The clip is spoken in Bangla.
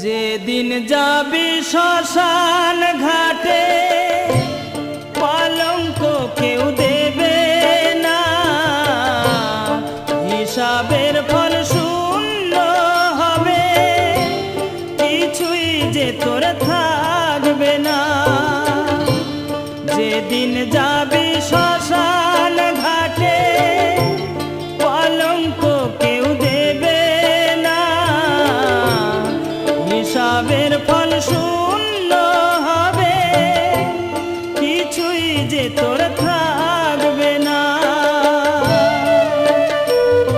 যেদিন যাবি শ্মশান ঘাটে কলঙ্ক কেউ দেবে না, হিসাবের ফল শূন্য হবে, কিছুই যে তোর থাকবে না। যেদিন যাবি